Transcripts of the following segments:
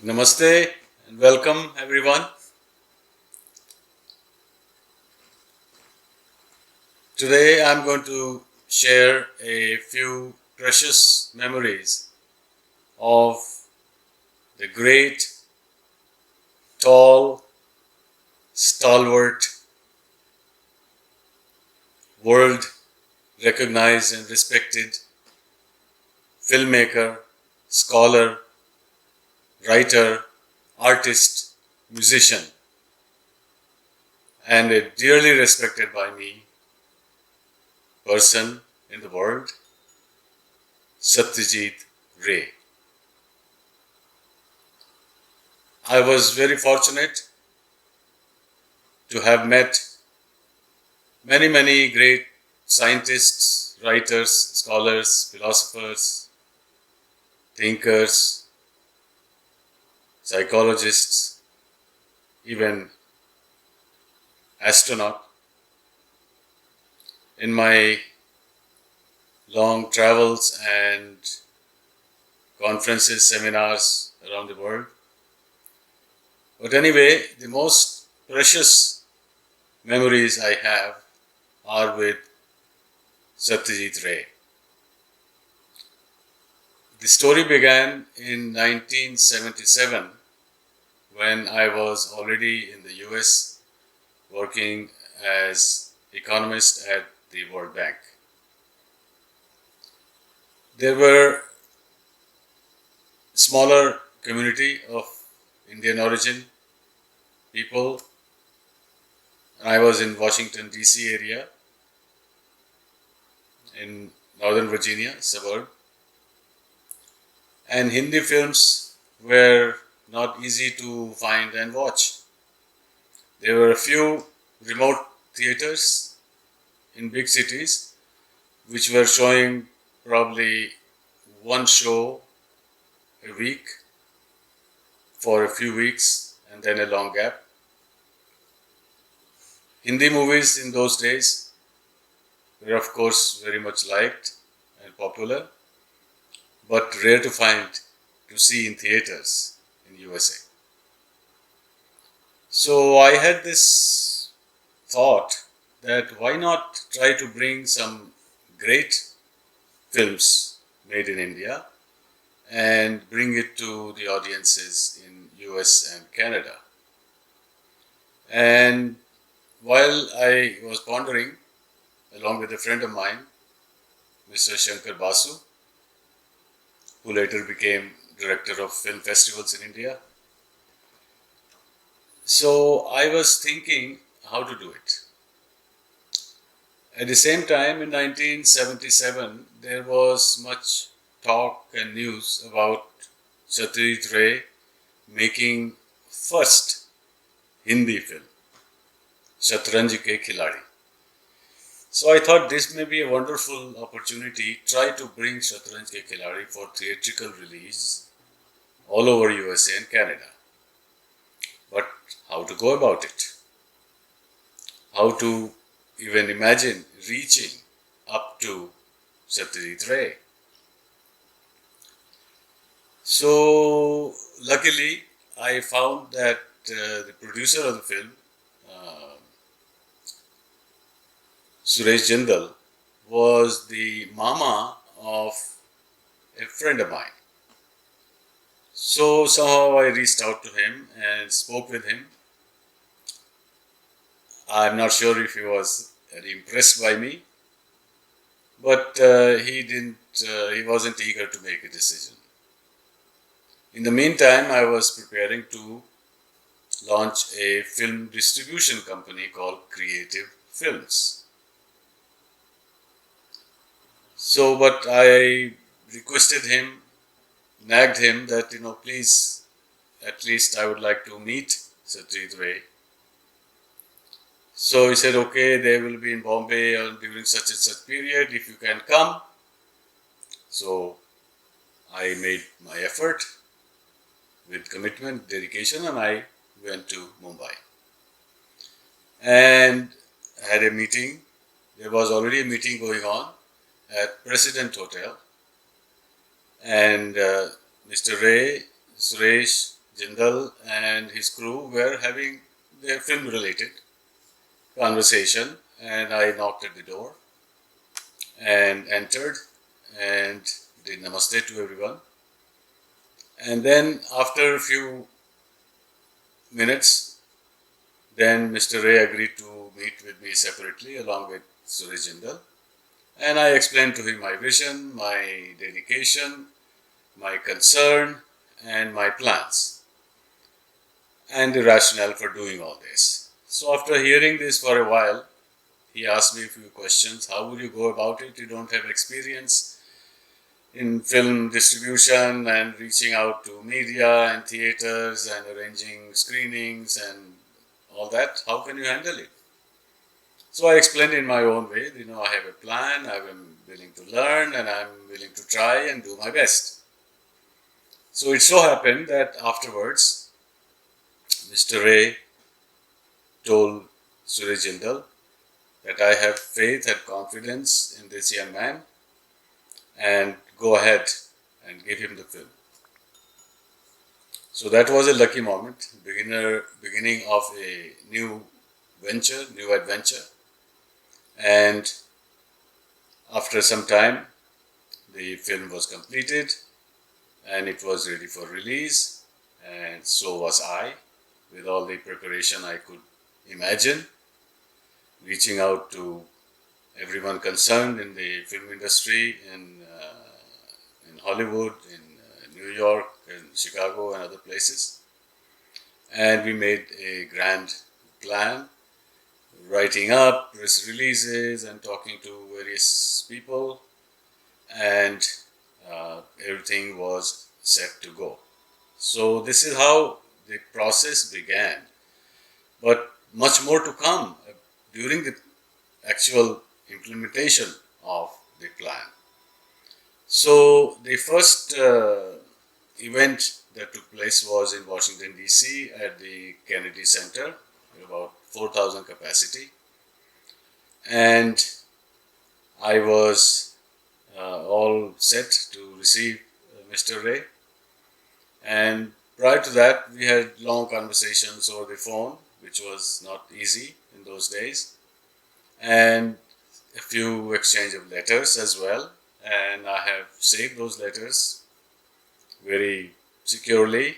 Namaste and welcome everyone. Today I'm going to share a few precious memories of the great, tall, stalwart, world recognized and respected filmmaker, scholar, writer, artist, musician, and a dearly respected by me person in the world, Satyajit Ray. I was very fortunate to have met many great scientists, writers, scholars, philosophers, thinkers, psychologists, even astronaut. In my long travels and conferences, seminars around the world. But anyway, the most precious memories I have are with Satyajit Ray. The story began in 1977 when I was already in the US working as economist at the World Bank. There were smaller community of Indian origin people. I was in Washington DC area in Northern Virginia suburb, and Hindi films were not easy to find and watch. There were a few remote theaters in big cities which were showing probably one show a week for a few weeks and then a long gap. Hindi movies in those days were of course very much liked and popular, but rare to see in theaters in USA. So I had this thought that why not try to bring some great films made in India and bring it to the audiences in US and Canada. And while I was pondering, along with a friend of mine, Mr. Shankar Basu, who later became director of film festivals in India, so I was thinking how to do it. At the same time, in 1977, there was much talk and news about Satyajit Ray making first Hindi film, Shatranj Ke Khiladi. So I thought this may be a wonderful opportunity, try to bring Shatranj Ke Khiladi for theatrical release all over USA and Canada. But how to go about it? How to even imagine reaching up to Satyajit Ray. So luckily I found that the producer of the film, Suresh Jindal, was the mama of a friend of mine. So somehow I reached out to him and spoke with him. I'm not sure if he was impressed by me, but he wasn't eager to make a decision. In the meantime, I was preparing to launch a film distribution company called Creative Films. So, but I requested him, nagged him that, please, at least I would like to meet Satyajit Ray. So he said, okay, they will be in Bombay during such and such period, if you can come. So I made my effort with commitment, dedication, and I went to Mumbai. And had a meeting. There was already a meeting going on at President Hotel. And Mr. Ray, Suresh, Jindal and his crew were having their film-related conversation, and I knocked at the door and entered and did namaste to everyone. And then after a few minutes, then Mr. Ray agreed to meet with me separately along with Suresh Jindal. And I explained to him my vision, my dedication, my concern, and my plans, and the rationale for doing all this. So after hearing this for a while, he asked me a few questions. How would you go about it? You don't have experience in film distribution and reaching out to media and theaters and arranging screenings and all that. How can you handle it? So I explained in my own way, I have a plan, I am willing to learn, and I am willing to try and do my best. So it so happened that afterwards, Mr. Ray told Suresh Jindal that I have faith and confidence in this young man and go ahead and give him the film. So that was a lucky moment, beginning of a new adventure. And after some time, the film was completed and it was ready for release, and so was I, with all the preparation I could imagine, reaching out to everyone concerned in the film industry in Hollywood, in New York, in Chicago and other places. And we made a grand plan, writing up press releases and talking to various people, and everything was set to go. So this is how the process began. But much more to come during the actual implementation of the plan. So the first event that took place was in Washington DC at the Kennedy Center, about 4,000 capacity, and I was all set to receive Mr. Ray. And prior to that, we had long conversations over the phone, which was not easy in those days, and a few exchange of letters as well. And I have saved those letters very securely,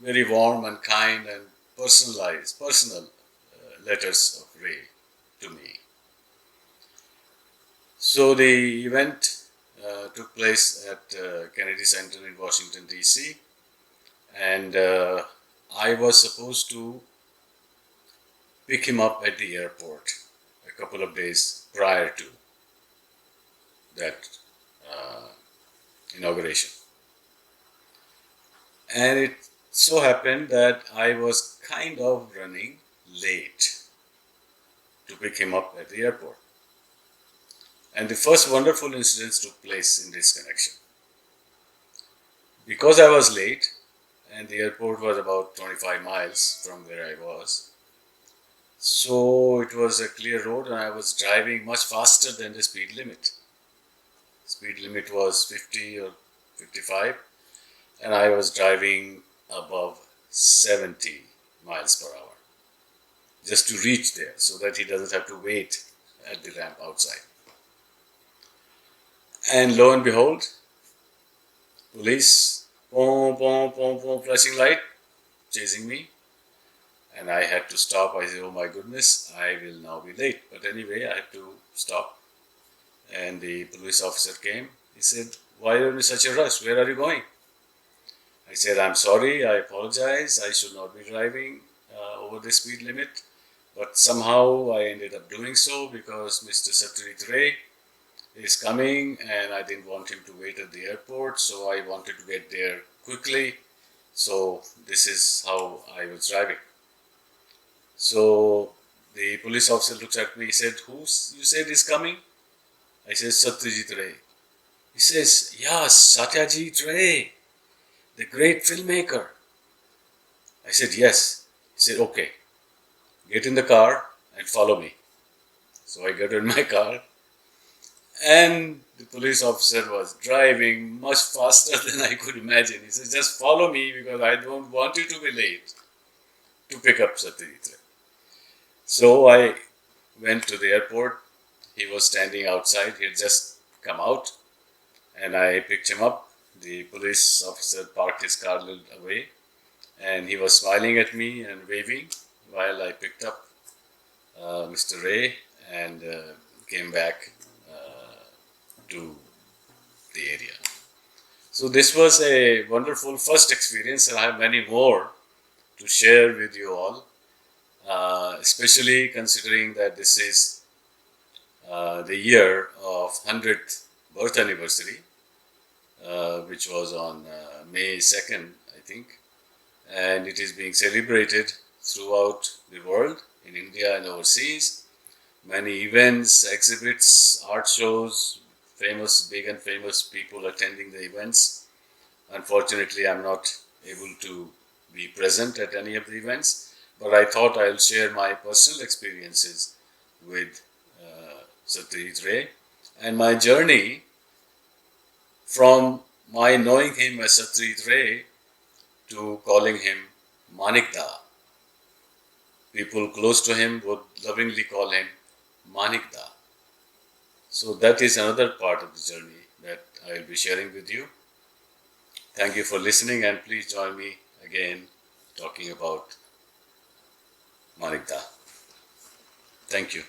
very warm and kind and personal letters of Ray to me. So the event took place at Kennedy Center in Washington DC, and I was supposed to pick him up at the airport a couple of days prior to that inauguration. And it so happened that I was kind of running late to pick him up at the airport. And the first wonderful incidents took place in this connection. Because I was late, and the airport was about 25 miles from where I was, so it was a clear road and I was driving much faster than the speed limit. Speed limit was 50 or 55, and I was driving above 70 miles per hour just to reach there so that he doesn't have to wait at the ramp outside. And lo and behold, police, flashing light, chasing me. And I had to stop. I said, oh my goodness, I will now be late. But anyway, I had to stop. And the police officer came. He said, why are you in such a rush? Where are you going? I said, I'm sorry, I apologize. I should not be driving over the speed limit. But somehow I ended up doing so because Mr. Satyajit Ray is coming and I didn't want him to wait at the airport. So I wanted to get there quickly. So this is how I was driving. So the police officer looks at me, he said, who you said is coming? I said, Satyajit Ray. He says, yes, Satyajit Ray, the great filmmaker. I said, yes. He said, okay, get in the car and follow me. So I got in my car And the police officer was driving much faster than I could imagine. He said, just follow me because I don't want you to be late to pick up Satyajit. So I went to the airport. He was standing outside. He had just come out and I picked him up. The police officer parked his car a little away and he was smiling at me and waving while I picked up Mr. Ray and came back to the area. So this was a wonderful first experience, and I have many more to share with you all, especially considering that this is the year of 100th birth anniversary, which was on May 2nd, I think, and it is being celebrated throughout the world, in India and overseas. Many events, exhibits, art shows, big and famous people attending the events. Unfortunately, I'm not able to be present at any of the events, but I thought I'll share my personal experiences with Satyajit Ray and my journey from my knowing him as Satyajit Ray to calling him Manikda. People close to him would lovingly call him Manikda. So that is another part of the journey that I will be sharing with you. Thank you for listening and please join me again talking about Manikda. Thank you.